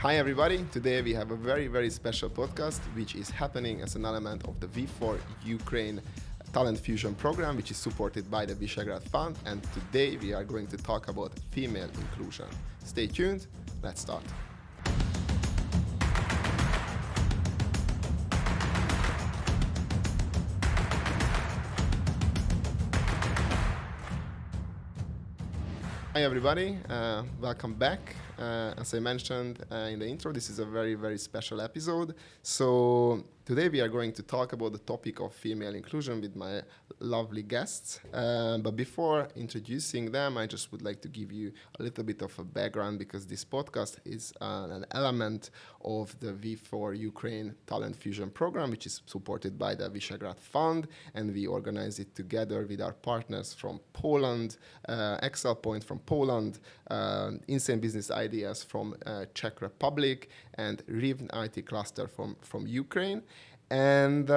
Hi everybody, today we have a very special podcast which is happening as an element of the V4 Ukraine Talent Fusion program, which is supported by the Visegrad Fund, and today we are going to talk about female inclusion. Stay tuned, let's start. Hi everybody, welcome back. As I mentioned in the intro, this is a very special episode. So today we are going to talk about the topic of female inclusion with my lovely guests. But before introducing them, I just would like to give you a little bit of a background because this podcast is an element of the V4 Ukraine Talent Fusion program, which is supported by the Visegrad Fund, and we organize it together with our partners from Poland, Excel Point from Poland, Insane Business Ideas from Czech Republic, and Rivn IT Cluster from Ukraine. And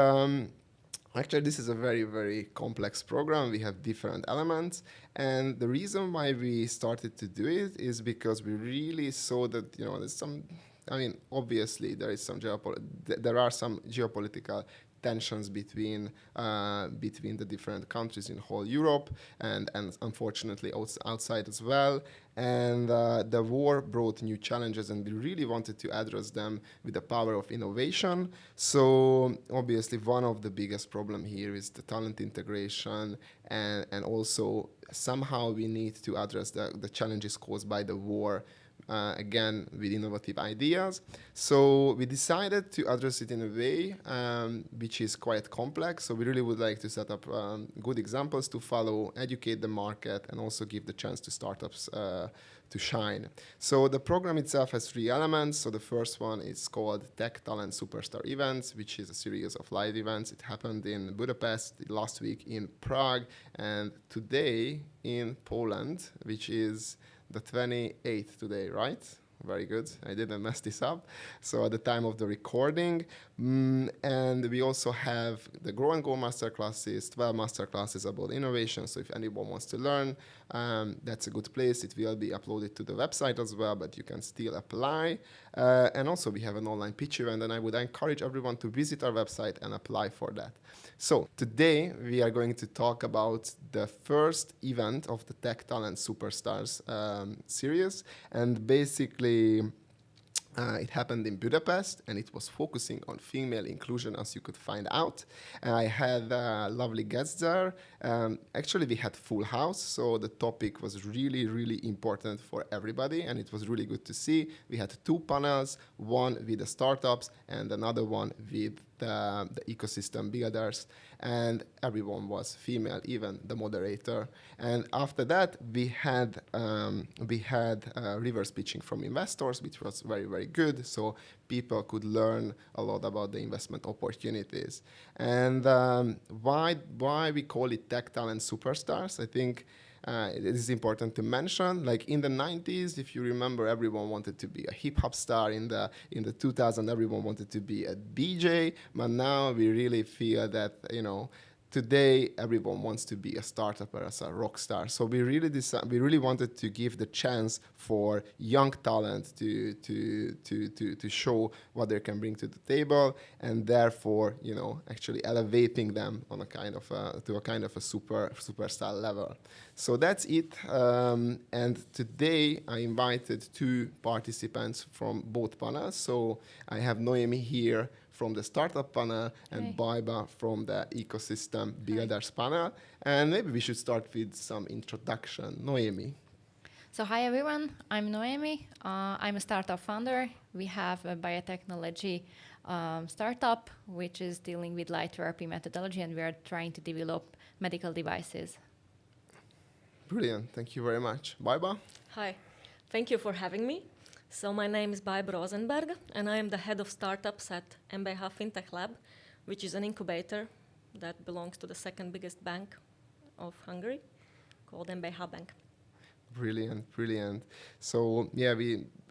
actually, this is a very complex program. We have different elements. And the reason why we started to do it is because we really saw that, there's some, obviously there are some geopolitical tensions between the different countries in whole Europe and unfortunately outside as well. And the war brought new challenges, and we really wanted to address them with the power of innovation. So obviously one of the biggest problem here is the talent integration, and also somehow we need to address the challenges caused by the war, again, with innovative ideas. So we decided to address it in a way which is quite complex. So we really would like to set up good examples to follow, educate the market, and also give the chance to startups to shine. So the program itself has three elements. So the first one is called Tech Talent Superstar Events, which is a series of live events. It happened in Budapest, last week in Prague, and today in Poland, which is the 28th today, right? Very good. I didn't mess this up. So at the time of the recording. And we also have the Grow and Go masterclasses, 12 masterclasses about innovation. So if anyone wants to learn, that's a good place. It will be uploaded to the website as well, but you can still apply. And also we have an online pitch event, and I would encourage everyone to visit our website and apply for that. So today we are going to talk about the first event of the Tech Talent Superstars series, and basically it happened in Budapest, and it was focusing on female inclusion, as you could find out. And I had lovely guests there. Actually, we had full house, so the topic was really important for everybody, and it was really good to see. We had two panels, one with the startups and another one with the ecosystem builders, and everyone was female, even the moderator. And after that, we had reverse pitching from investors, which was very good. So people could learn a lot about the investment opportunities. And why we call it Tech Talent Superstars? I think it is important to mention, like in the 90s, if you remember, everyone wanted to be a hip-hop star. In the 2000s, everyone wanted to be a DJ. But now we really feel that, today everyone wants to be a startup or as a rock star. So we really wanted to give the chance for young talent to show what they can bring to the table, and therefore, actually elevating them on a kind of a superstar level. So that's it. And today I invited two participants from both panels. So I have Noemi here from the startup panel and Baiba from the ecosystem builders panel. And maybe we should start with some introduction. Noemi. So hi everyone, I'm Noemi. I'm a startup founder. We have a biotechnology startup which is dealing with light therapy methodology, and we are trying to develop medical devices. Brilliant, thank you very much. Baiba? Hi, thank you for having me. So my name is Baiba Rosenberg, and I am the head of startups at MBH Fintech Lab, which is an incubator that belongs to the second biggest bank of Hungary, called MBH Bank. Brilliant. So yeah,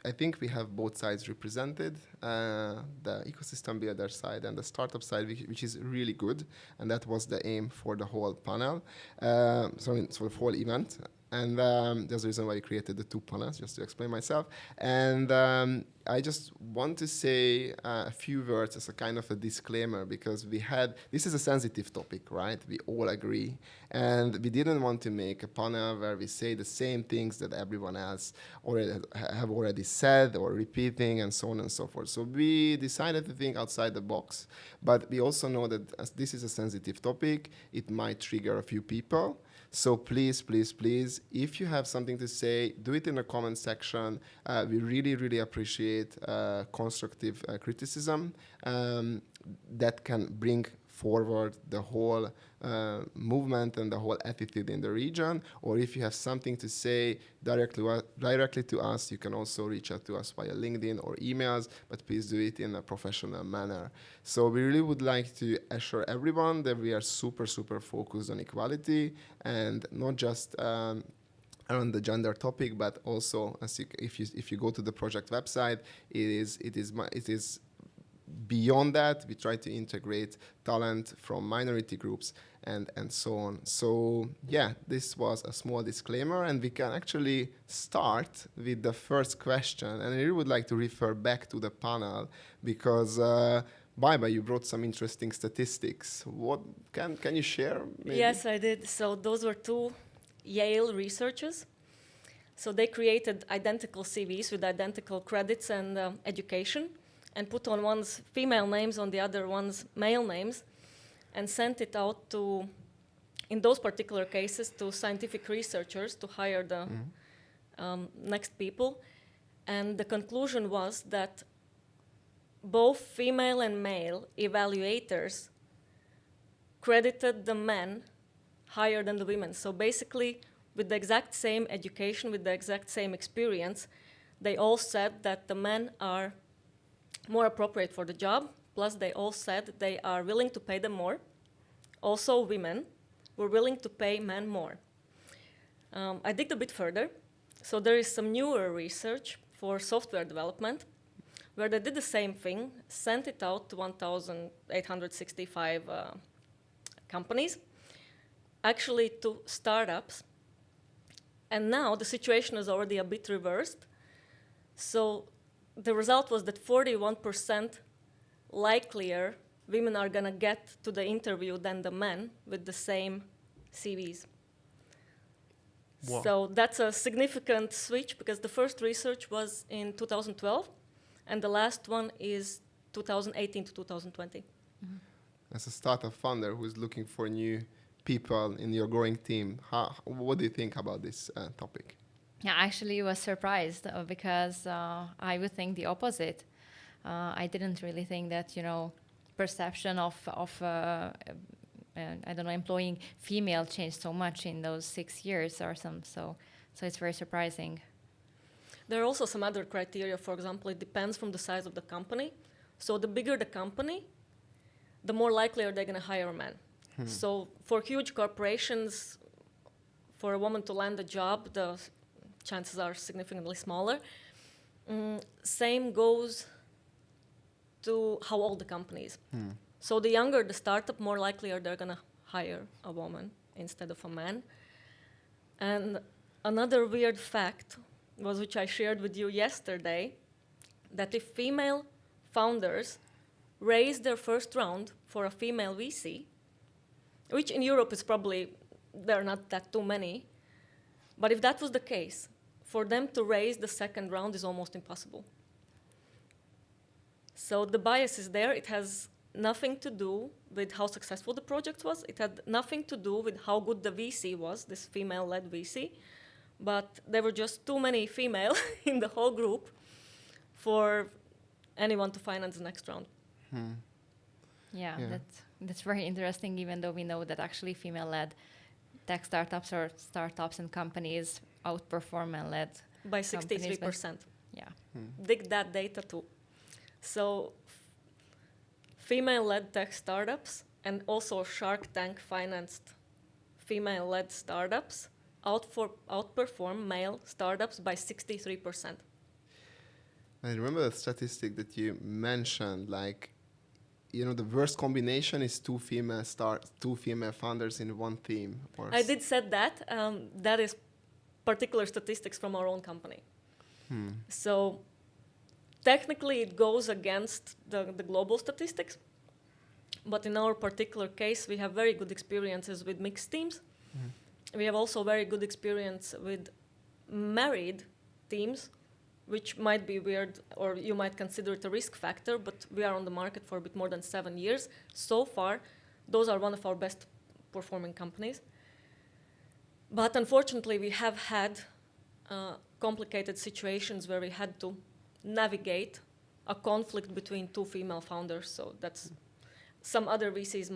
I think we have both sides represented, the ecosystem builder side and the startup side, which is really good, and that was the aim for the whole panel, for the whole event. And there's a reason why I created the two panels, just to explain myself. And I just want to say a few words as a kind of a disclaimer, because this is a sensitive topic, right? We all agree. And we didn't want to make a panel where we say the same things that everyone else have already said or repeating and so on and so forth. So we decided to think outside the box. But we also know that as this is a sensitive topic, it might trigger a few people. So please, please, please, if you have something to say, do it in the comment section. We really, really appreciate constructive criticism that can bring forward the whole movement and the whole attitude in the region. Or if you have something to say directly to us, you can also reach out to us via LinkedIn or emails, but please do it in a professional manner. So we really would like to assure everyone that we are super, super focused on equality, and not just around the gender topic, but also if you go to the project website, it is beyond that. We try to integrate talent from minority groups and so on. So yeah, this was a small disclaimer, and we can actually start with the first question. And I really would like to refer back to the panel, because Baiba, you brought some interesting statistics. What can you share? Maybe? Yes, I did. So those were two Yale researchers. So they created identical CVs with identical credits and education, and put on one's female names, on the other one's male names, and sent it out to, in those particular cases, to scientific researchers to hire the next people. And the conclusion was that both female and male evaluators credited the men higher than the women. So basically, with the exact same education, with the exact same experience, they all said that the men are more appropriate for the job. Plus, they all said they are willing to pay them more. Also, women were willing to pay men more. I digged a bit further. So there is some newer research for software development where they did the same thing, sent it out to 1,865 companies, actually to startups. And now the situation is already a bit reversed. So the result was that 41% likelier women are going to get to the interview than the men with the same CVs. Wow. So that's a significant switch, because the first research was in 2012, and the last one is 2018 to 2020. Mm-hmm. As a startup founder who is looking for new people in your growing team, what do you think about this topic? Yeah, actually, I was surprised because I would think the opposite. I didn't really think that, perception of I don't know, employing female changed so much in those 6 years or some. So it's very surprising. There are also some other criteria. For example, it depends from the size of the company. So the bigger the company, the more likely are they going to hire a man. So for huge corporations, for a woman to land a job, the chances are significantly smaller. Same goes to how old the company is. So the younger the startup, more likely are they're going to hire a woman instead of a man. And another weird fact was, which I shared with you yesterday, that if female founders raise their first round for a female VC, which in Europe is probably, there are not that too many, but if that was the case, for them to raise the second round is almost impossible. So the bias is there. It has nothing to do with how successful the project was. It had nothing to do with how good the VC was, this female-led VC. But there were just too many female in the whole group for anyone to finance the next round. Yeah, that's very interesting, even though we know that actually female-led tech startups or startups and companies outperform male-led by 63%. Yeah. Dig that data too. So female-led tech startups and also Shark Tank financed female-led startups outperform male startups by 63%. I remember the statistic that you mentioned, like, the worst combination is two female founders in one team. I did said that. That is particular statistics from our own company. So technically it goes against the global statistics, but in our particular case, we have very good experiences with mixed teams. We have also very good experience with married teams, which might be weird, or you might consider it a risk factor, but we are on the market for a bit more than 7 years. So far, those are one of our best performing companies. But unfortunately, we have had complicated situations where we had to navigate a conflict between two female founders. So that's some other VCs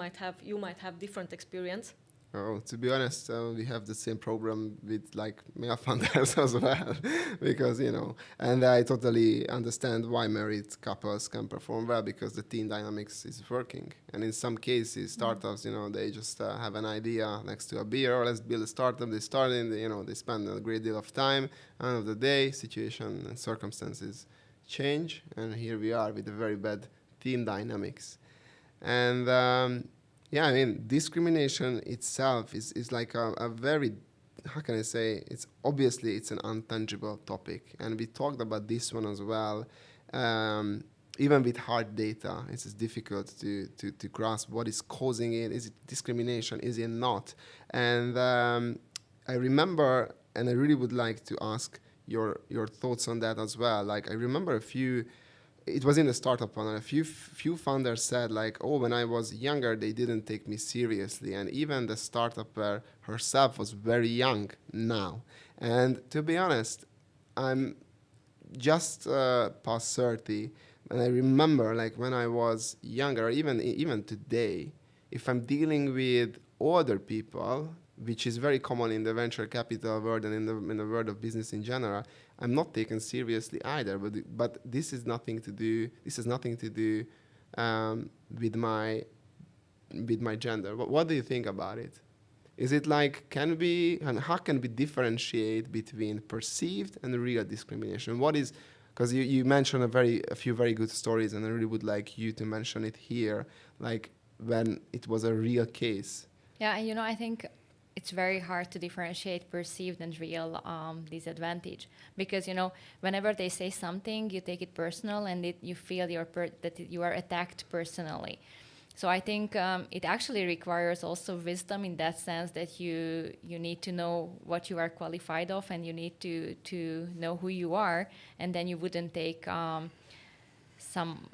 you might have different experience. Oh, to be honest, we have the same problem with like male founders as well, because and I totally understand why married couples can perform well, because the team dynamics is working. And in some cases, startups, they just have an idea next to a beer, or let's build a startup. They start in, they spend a great deal of time. End of the day, situation and circumstances change, and here we are with a very bad team dynamics. And yeah, I mean, discrimination itself is like a very, how can I say, it's an intangible topic. And we talked about this one as well. Even with hard data, it's difficult to grasp what is causing it. Is it discrimination? Is it not? And I remember, and I really would like to ask your thoughts on that as well. Like, I remember it was in the startup panel. A few founders said like, oh, when I was younger, they didn't take me seriously. And even the startupper herself was very young now. And to be honest, I'm just past 30. And I remember like when I was younger, even today, if I'm dealing with older people, which is very common in the venture capital world and in the world of business in general, I'm not taken seriously either. But this is nothing to do. This has nothing to do with my gender. What do you think about it? Is it like how can we differentiate between perceived and real discrimination? What is, because you mentioned a few very good stories, and I really would like you to mention it here, like when it was a real case. Yeah, I think it's very hard to differentiate perceived and real disadvantage, because whenever they say something, you take it personal, and you feel that you are attacked personally. So I think it actually requires also wisdom in that sense, that you need to know what you are qualified of, and you need to know who you are, and then you wouldn't take some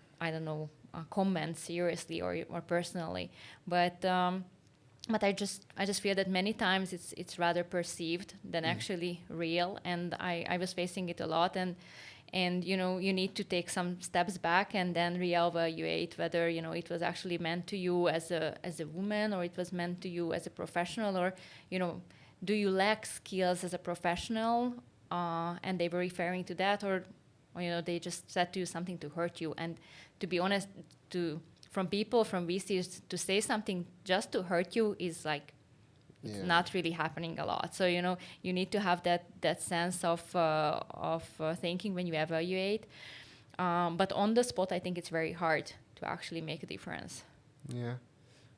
comments seriously or personally, but I just feel that many times it's rather perceived than actually real, and I was facing it a lot, and you need to take some steps back and then reevaluate whether it was actually meant to you as a woman, or it was meant to you as a professional, or do you lack skills as a professional, and they were referring to that, or they just said to you something to hurt you. And to be honest, from VCs to say something just to hurt you is like, it's not really happening a lot. So you need to have that sense of thinking when you evaluate. But on the spot, I think it's very hard to actually make a difference. Yeah.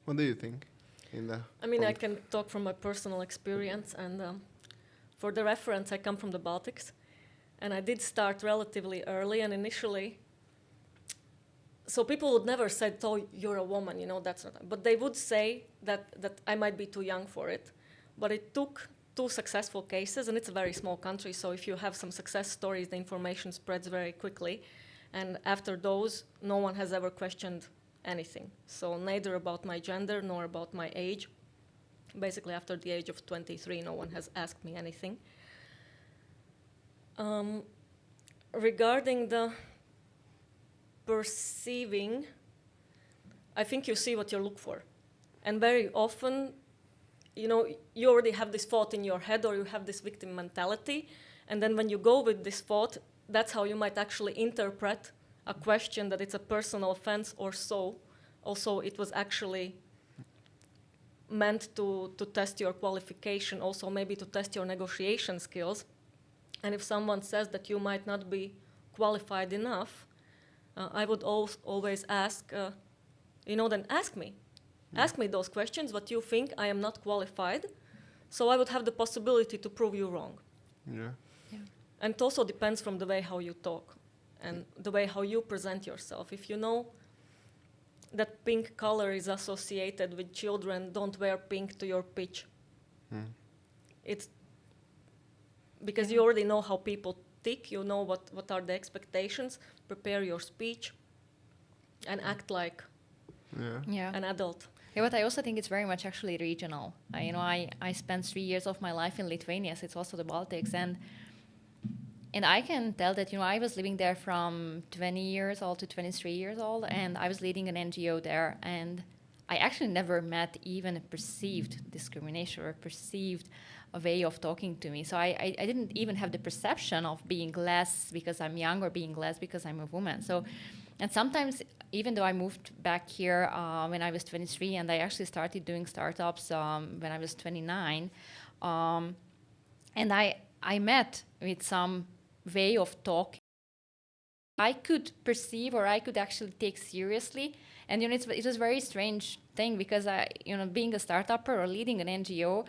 What do you think? I can talk from my personal experience, and for the reference, I come from the Baltics, and I did start relatively early, and initially. So people would never say, "Oh, you're a woman," that's not. But they would say that I might be too young for it. But it took 2 successful cases, and it's a very small country. So if you have some success stories, the information spreads very quickly. And after those, no one has ever questioned anything. So neither about my gender nor about my age. Basically, after the age of 23, no one has asked me anything. Regarding the perceiving, I think you see what you look for. And very often, you already have this thought in your head, or you have this victim mentality. And then when you go with this thought, that's how you might actually interpret a question, that it's a personal offense or so. Also, it was actually meant to test your qualification, also maybe to test your negotiation skills. And if someone says that you might not be qualified enough, I would always ask, then ask me. Ask me those questions, what you think I am not qualified, so I would have the possibility to prove you wrong. Yeah. And it also depends from the way how you talk and the way how you present yourself. If you know that pink color is associated with children, don't wear pink to your pitch. It's because you already know how people tick, you know what are the expectations, prepare your speech and act like an adult. Yeah, but I also think it's very much actually regional. I spent 3 years of my life in Lithuania, so it's also the Baltics, and I can tell that, I was living there from 20 years old to 23 years old, and I was leading an NGO there, and I actually never met even a perceived discrimination or a perceived a way of talking to me. So I didn't even have the perception of being less because I'm young or being less because I'm a woman. So, and sometimes, even though I moved back here when I was 23, and I actually started doing startups when I was 29, and I met with some way of talking I could perceive or I could actually take seriously. And it was a very strange thing because being a startupper or leading an NGO,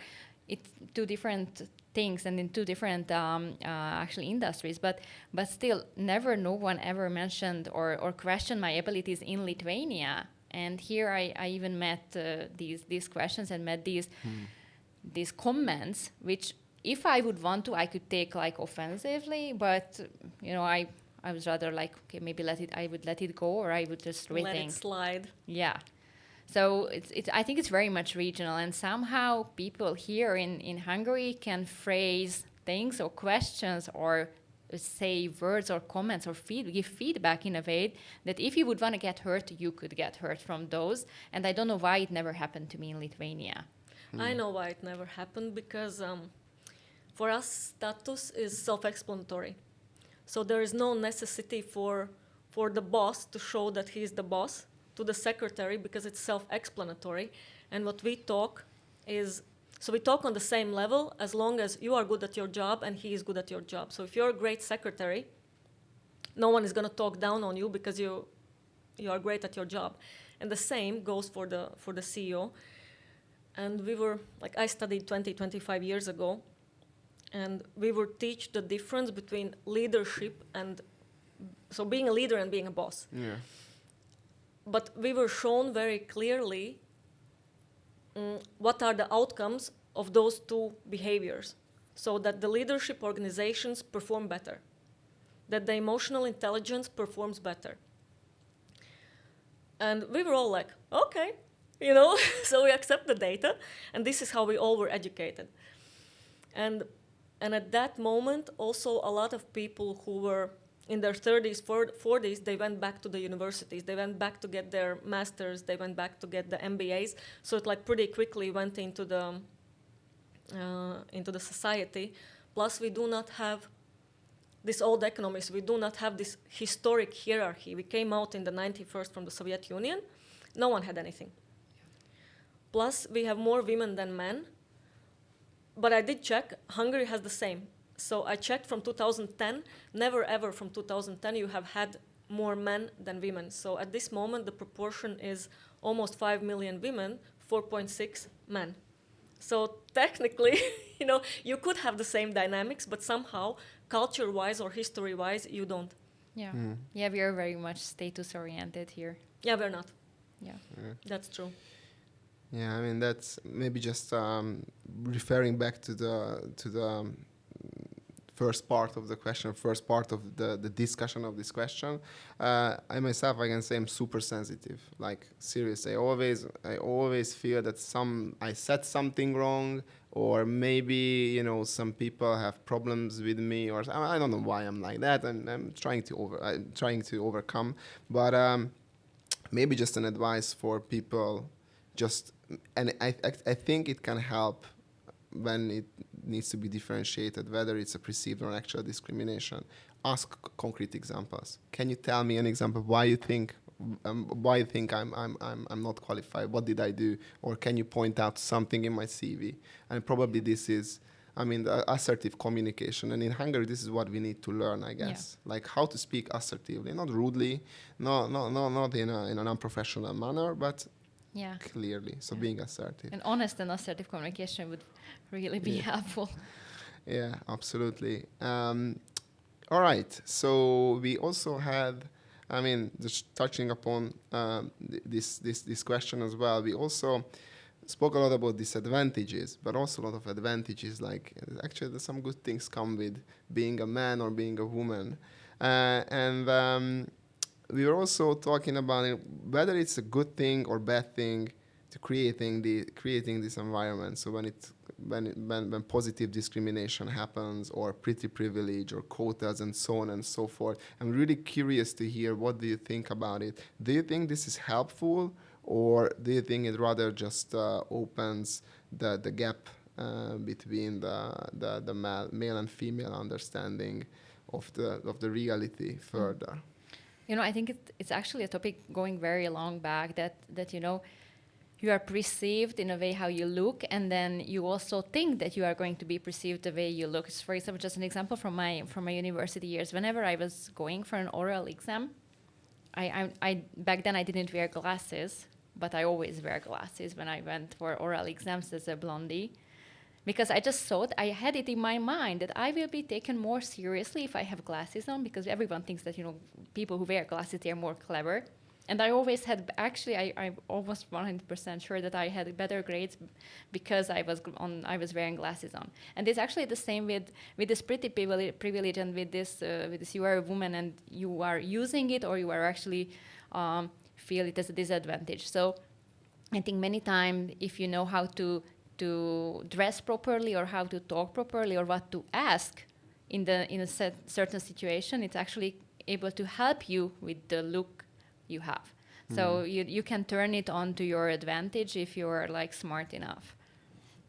it's two different things and in two different actually industries. But still, no one ever mentioned or questioned my abilities in Lithuania. And here I even met these questions and met these comments, which if I would want to, I could take like offensively. But I was rather like, okay, maybe I would let it go, or I would just rethink. Let it slide. Yeah. So I think it's very much regional, and somehow people here in Hungary can phrase things or questions or say words or comments or give feedback in a way that if you would want to get hurt, you could get hurt from those. And I don't know why it never happened to me in Lithuania. I know why it never happened, because for us, status is self-explanatory. So there is no necessity for the boss to show that he is the boss to the secretary, because it's self-explanatory. And what we talk is, so we talk on the same level as long as you are good at your job and he is good at your job. So if you're a great secretary, no one is going to talk down on you because you are great at your job. And the same goes for the CEO. And we were, I studied 25 years ago, and we were teach the difference between leadership and, so being a leader and being a boss. Yeah. But we were shown very clearly what are the outcomes of those two behaviors, so that the leadership organizations perform better, that the emotional intelligence performs better. And we were all like, okay, so we accept the data, and this is how we all were educated. And at that moment, also a lot of people who were in their 30s, 40s, they went back to the universities. They went back to get their masters. They went back to get the MBAs. So it pretty quickly went into the society. Plus, we do not have this old economics. We do not have this historic hierarchy. We came out in the 91st from the Soviet Union. No one had anything. Plus, we have more women than men. But I did check, Hungary has the same. So I checked from 2010, never ever from 2010 you have had more men than women. So at this moment, the proportion is almost 5 million women, 4.6 men. So technically, you could have the same dynamics, but somehow, culture-wise or history-wise, you don't. Yeah. Yeah, we are very much status-oriented here. Yeah, we're not. Yeah. That's true. Yeah, I mean, that's maybe just referring back to the first part of the question, first part of the discussion of this question. I myself, I can say I'm super sensitive. Like, seriously, I always feel that I said something wrong, or maybe, some people have problems with me, or I don't know why I'm like that, and I'm trying to overcome. But maybe just an advice for people. And I think it can help when it needs to be differentiated, whether it's a perceived or actual discrimination. Ask concrete examples. Can you tell me an example why you think I'm not qualified? What did I do? Or can you point out something in my CV? And probably this is, the assertive communication. And in Hungary, this is what we need to learn, I guess. Yeah. Like how to speak assertively, not rudely, not in an unprofessional manner, but clearly. So being assertive. And honest and assertive communication would really be helpful. Yeah, absolutely. All right. So we also had, I mean, just touching upon this question as well. We also spoke a lot about disadvantages, but also a lot of advantages. Like actually, there's some good things come with being a man or being a woman, and we were also talking about it, whether it's a good thing or bad thing to creating this environment. So when positive discrimination happens, or pretty privilege, or quotas, and so on and so forth. I'm really curious to hear, what do you think about it? Do you think this is helpful, or do you think it rather just opens the gap between the male and female understanding of the reality further? You know, I think it's actually a topic going very long back, that you know, you are perceived in a way how you look, and then you also think that you are going to be perceived the way you look. For example, just an example from my university years. Whenever I was going for an oral exam, I back then I didn't wear glasses, but I always wear glasses when I went for oral exams as a blondie, because I just thought, I had it in my mind that I will be taken more seriously if I have glasses on, because everyone thinks that, you know, people who wear glasses, they are more clever. And I always had, actually, I'm almost 100% sure that I had better grades because I was wearing glasses on. And it's actually the same with this pretty privilege, and with this you are a woman and you are using it, or you are actually feel it as a disadvantage. So I think many times, if you know how to dress properly, or how to talk properly, or what to ask in a certain situation, it's actually able to help you with the look you have. So you can turn it on to your advantage if you're like smart enough.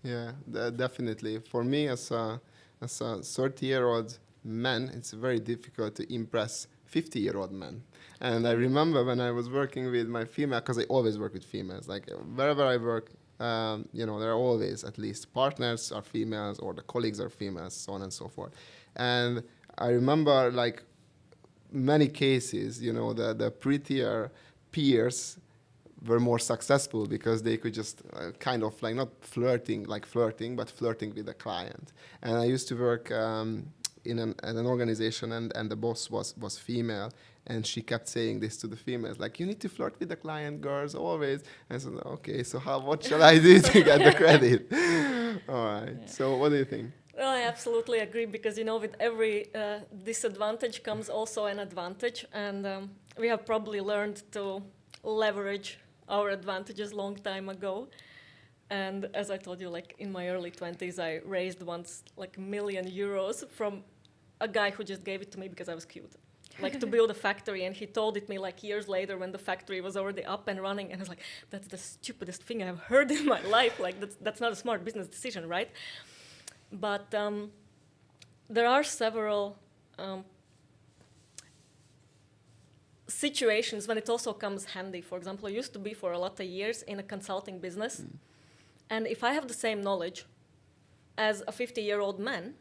Yeah, definitely. For me, as a 30-year-old man, it's very difficult to impress 50-year-old men. And I remember when I was working with my female, because I always work with females. Like wherever I work, you know, there are always at least partners are females, or the colleagues are females, so on and so forth. And I remember, like, many cases, you know, the prettier peers were more successful because they could just kind of like, not flirting, but flirting with the client. And I used to work in an organization, and the boss was female, and she kept saying this to the females, like, you need to flirt with the client, girls, always. And I said, okay, so what shall I do to get the credit? All right. Yeah. So what do you think? Well, I absolutely agree, because, you know, with every disadvantage comes also an advantage, and we have probably learned to leverage our advantages long time ago. And as I told you, like in my early 20s, I raised once like €1 million from a guy who just gave it to me because I was cute, like to build a factory. And he told it me like years later when the factory was already up and running. And I was like, that's the stupidest thing I've heard in my life. Like that's not a smart business decision, right? But there are several situations when it also comes handy. For example, I used to be for a lot of years in a consulting business. And if I have the same knowledge as a 50-year-old man,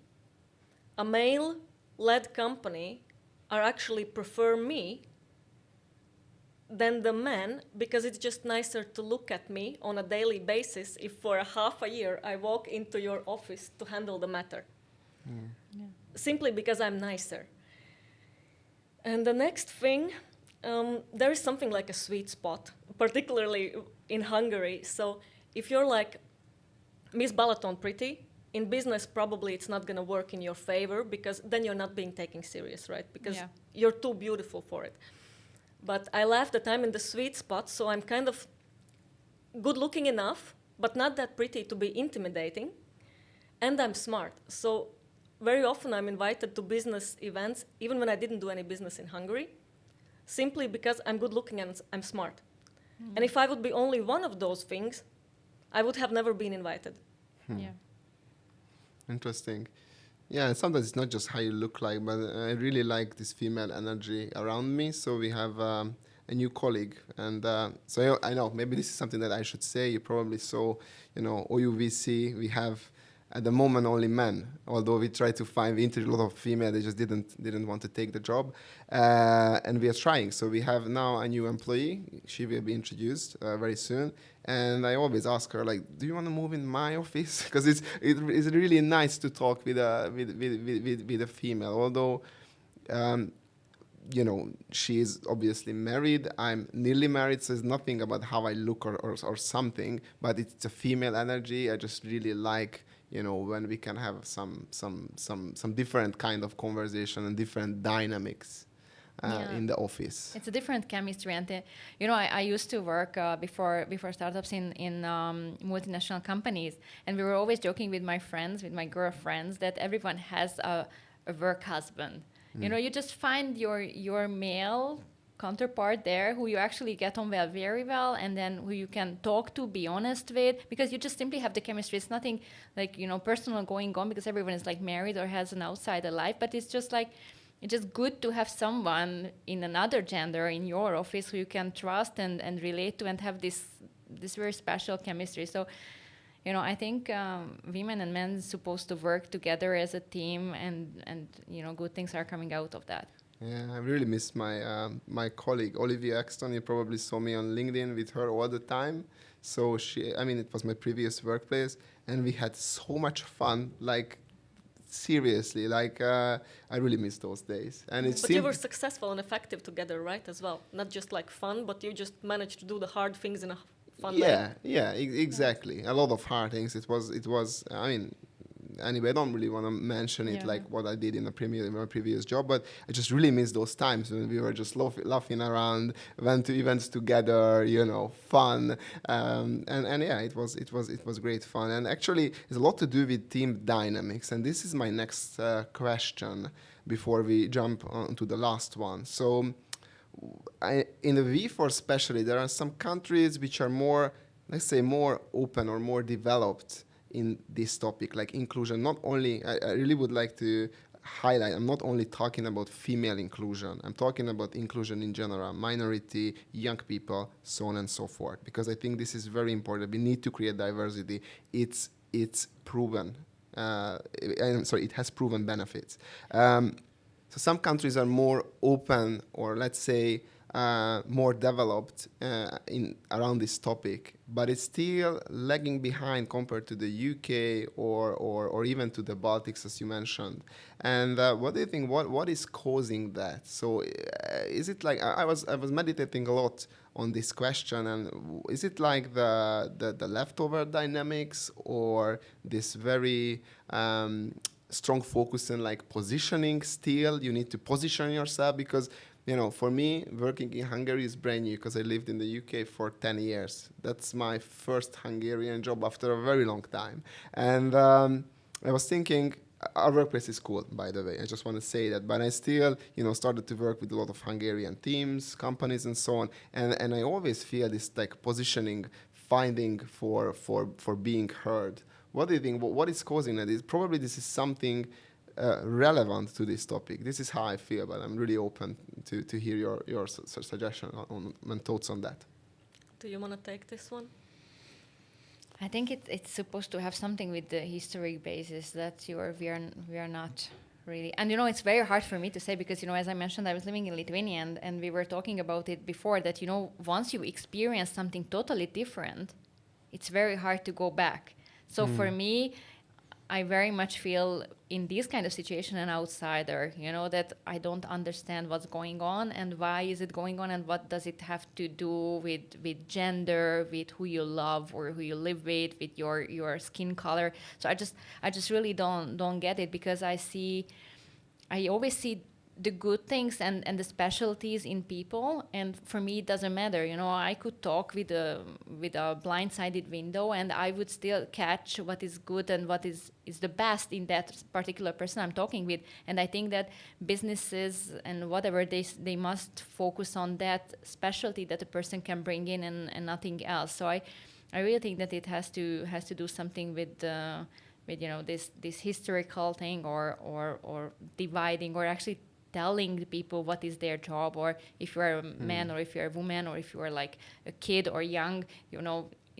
a male-led company are actually prefer me than the man, because it's just nicer to look at me on a daily basis if for a half a year I walk into your office to handle the matter. Yeah. Simply because I'm nicer. And the next thing, there is something like a sweet spot, particularly in Hungary. So if you're like Miss Balaton pretty, in business probably it's not going to work in your favor, because then you're not being taken serious, right? Because you're too beautiful for it. But I laugh that I'm in the sweet spot, so I'm kind of good looking enough, but not that pretty to be intimidating, and I'm smart. So very often I'm invited to business events, even when I didn't do any business in Hungary, simply because I'm good looking and I'm smart. Mm. And if I would be only one of those things, I would have never been invited. Yeah. Interesting. Yeah, and sometimes it's not just how you look like, but I really like this female energy around me. So we have a new colleague, and so I know maybe this is something that I should say. You probably saw, you know, OUVC. We have at the moment only men. Although we tried to interview a lot of female, they just didn't want to take the job, and we are trying. So we have now a new employee. She will be introduced very soon. And I always ask her, like, do you want to move in my office? Because it's really nice to talk with a female. Although, she is obviously married. I'm nearly married, so it's nothing about how I look or something. But it's a female energy. I just really like, when we can have some different kind of conversation and different dynamics. In the office. It's a different chemistry. And, I used to work before startups in multinational companies. And we were always joking with my girlfriends, that everyone has a work husband. You just find your male counterpart there who you actually get on very well, and then who you can talk to, be honest with, because you just simply have the chemistry. It's nothing like, personal going on, because everyone is like married or has an outsider life, but it's just like, it's just good to have someone in another gender in your office who you can trust and relate to, and have this very special chemistry. So, I think women and men are supposed to work together as a team, and good things are coming out of that. Yeah, I really miss my colleague Olivia Exton. You probably saw me on LinkedIn with her all the time. So it was my previous workplace, and we had so much fun. Like, seriously, I really miss those days. And but you were successful and effective together, right? As well, not just like fun, but you just managed to do the hard things in a fun way. Yeah, exactly. A lot of hard things. It was. Anyway, I don't really want to mention it like what I did in my previous job, but I just really miss those times when we were just laughing around, went to events together, fun, and yeah, it was great fun. And actually, it's a lot to do with team dynamics. And this is my next question before we jump on to the last one. So, in the V4 especially, there are some countries which are more, let's say, more open or more developed in this topic, like inclusion. Not only, I really would like to highlight, I'm not only talking about female inclusion, I'm talking about inclusion in general, minority, young people, so on and so forth, because I think this is very important. We need to create diversity. It's proven. It has proven benefits. So some countries are more open, or let's say more developed around this topic, but it's still lagging behind compared to the UK or even to the Baltics, as you mentioned. And what do you think? What is causing that? So is it like, I was meditating a lot on this question, and is it like the leftover dynamics, or this very strong focus in like positioning? Still, you need to position yourself, because for me, working in Hungary is brand new, because I lived in the UK for 10 years. That's my first Hungarian job after a very long time. And I was thinking, our workplace is cool, by the way. I just want to say that. But I still, started to work with a lot of Hungarian teams, companies, and so on. And I always feel this like positioning, finding for being heard. What do you think? What is causing that? Probably this is something relevant to this topic. This is how I feel, but I'm really open to hear your suggestion and thoughts on that. Do you want to take this one? I think it's supposed to have something with the historic basis that we are not really. And it's very hard for me to say, because as I mentioned, I was living in Lithuania, and we were talking about it before, that once you experience something totally different, it's very hard to go back. So for me, I very much feel in this kind of situation an outsider, that I don't understand what's going on and why is it going on, and what does it have to do with gender, with who you love or who you live with your skin color. So I just really don't get it, because I always see the good things and the specialties in people, and for me it doesn't matter. I could talk with a blindsided window, and I would still catch what is good and what is the best in that particular person I'm talking with. And I think that businesses and whatever, they must focus on that specialty that a person can bring in, and nothing else. So I really think that it has to do something with this historical thing, or dividing, or actually telling the people what is their job, or if you're a man or if you're a woman, or if you're like a kid or young.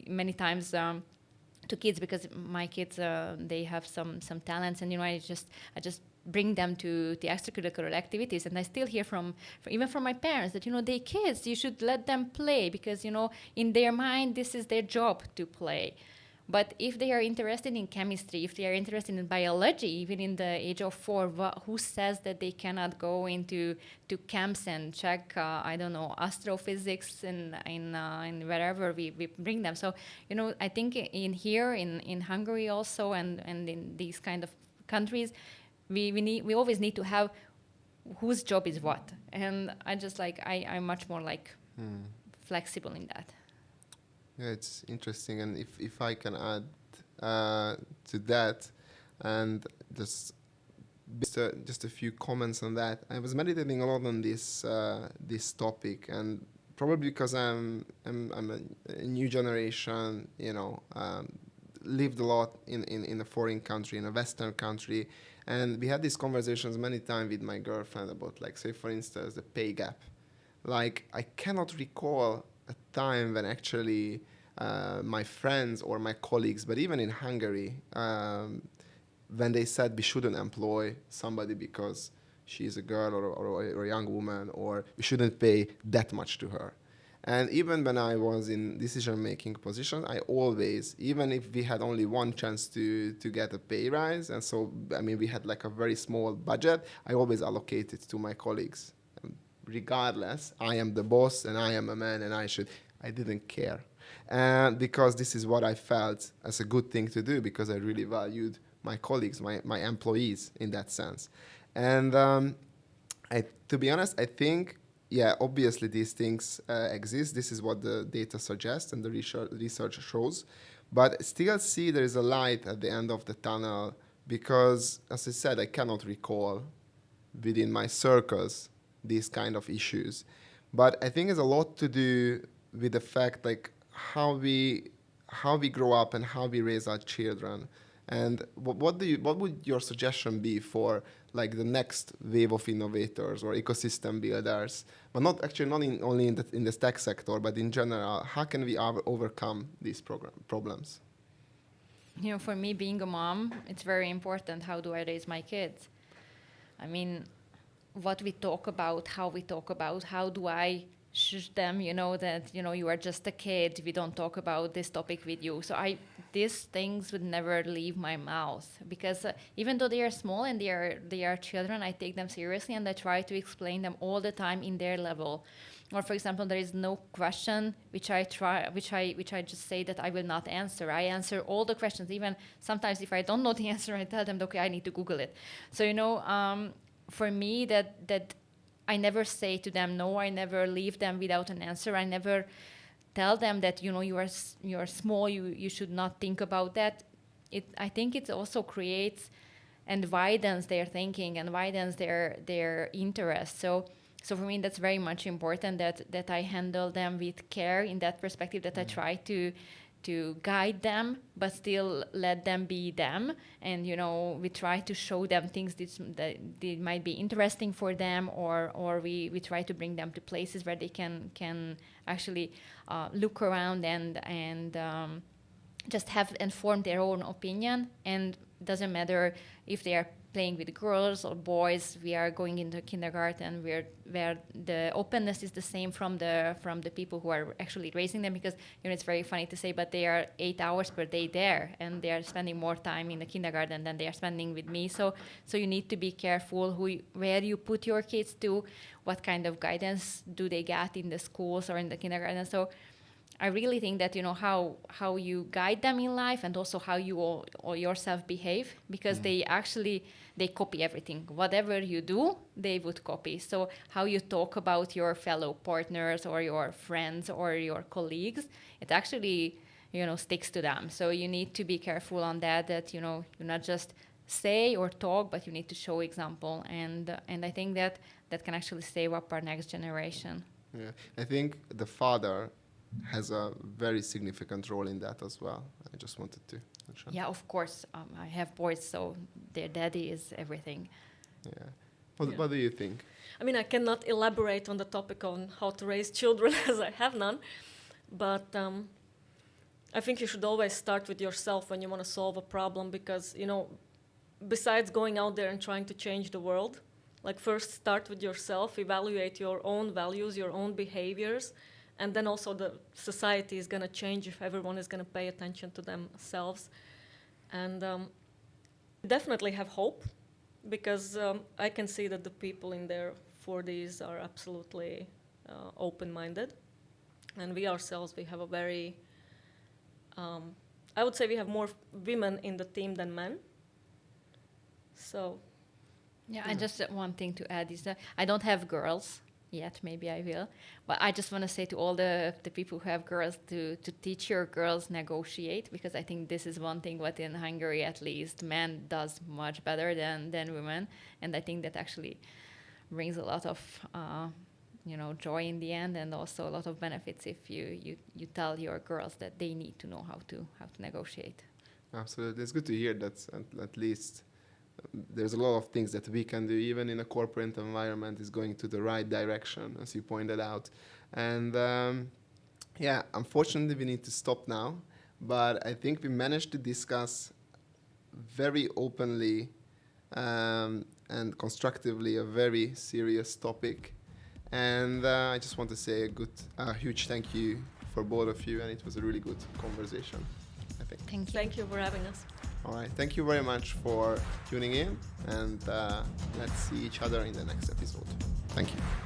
Many times to kids, because my kids they have some talents, and I just bring them to the extracurricular activities, and I still hear from even from my parents that they kids, you should let them play, because in their mind this is their job to play. But if they are interested in chemistry, if they are interested in biology, even in the age of 4, who says that they cannot go into camps and check, I don't know, astrophysics in wherever we bring them? So, I think in Hungary also, and in these kind of countries, we always need to have whose job is what. And I'm much more flexible in that. Yeah, it's interesting, and if I can add to that, and just a few comments on that. I was meditating a lot on this topic, and probably because I'm a new generation, lived a lot in a foreign country, in a Western country, and we had these conversations many times with my girlfriend about, say for instance, the pay gap. I cannot recall a time when actually my friends or my colleagues, but even in Hungary, when they said we shouldn't employ somebody because she's a girl or a young woman, or we shouldn't pay that much to her. And even when I was in decision-making position, I always, even if we had only one chance to get a pay rise, and so, we had a very small budget, I always allocated to my colleagues. Regardless, I am the boss and I am a man and I didn't care. Because this is what I felt as a good thing to do, because I really valued my colleagues, my employees in that sense. And to be honest, I think, obviously these things exist. This is what the data suggests and the research shows. But still see there is a light at the end of the tunnel, because, as I said, I cannot recall within my circles these kind of issues. But I think it's a lot to do with the fact how we grow up and how we raise our children. And what would your suggestion be for the next wave of innovators or ecosystem builders, but not only in the tech sector, but in general? How can we overcome these problems? For me, being a mom, it's very important. How do I raise my kids? What we talk about, how do I shush them, that, you are just a kid, we don't talk about this topic with you. So these things would never leave my mouth, because even though they are small and they are children, I take them seriously and I try to explain them all the time in their level. Or for example, there is no question which I just say that I will not answer. I answer all the questions. Even sometimes if I don't know the answer, I tell them, okay, I need to Google it. So, for me, that I never say to them no. I never leave them without an answer. I never tell them that you are small. You should not think about that. I think it also creates and widens their thinking and widens their interest. So for me, that's very much important that I handle them with care in that perspective. That I try to guide them, but still let them be them. And, we try to show them things that they might be interesting for them, or we try to bring them to places where they can actually look around and just have and form their own opinion. And doesn't matter if they are playing with girls or boys. We are going into kindergarten where the openness is the same from the people who are actually raising them, because it's very funny to say, but they are 8 hours per day there, and they are spending more time in the kindergarten than they are spending with me. So you need to be careful where you put your kids to, what kind of guidance do they get in the schools or in the kindergarten. So I really think that how you guide them in life, and also how you or yourself behave, because they copy everything. Whatever you do, they would copy. So how you talk about your fellow partners or your friends or your colleagues, it actually sticks to them. So you need to be careful on that you not just say or talk, but you need to show example. And I think that can actually save up our next generation. Yeah, I think the father has a very significant role in that as well. I just wanted to mention. Yeah, of course. I have boys, so their daddy is everything. Yeah. What do you think? I cannot elaborate on the topic on how to raise children as I have none, but I think you should always start with yourself when you want to solve a problem, because, you know, besides going out there and trying to change the world, like first start with yourself, evaluate your own values, your own behaviors, and then also the society is going to change if everyone is going to pay attention to themselves. And definitely have hope, because I can see that the people in their 40s are absolutely open-minded. And we ourselves, we have a very, I would say we have more women in the team than men. So. Yeah, and just one thing to add is that I don't have girls yet, maybe I will. But I just want to say to all the people who have girls to teach your girls negotiate, because I think this is one thing what in Hungary at least men does much better than women. And I think that actually brings a lot of joy in the end, and also a lot of benefits if you tell your girls that they need to know how to negotiate. Absolutely. It's good to hear that at least there's a lot of things that we can do, even in a corporate environment, is going to the right direction, as you pointed out. And unfortunately, we need to stop now. But I think we managed to discuss very openly and constructively a very serious topic. And I just want to say a huge thank you for both of you, and it was a really good conversation, I think. Thank you. Thank you for having us. All right. Thank you very much for tuning in, and let's see each other in the next episode. Thank you.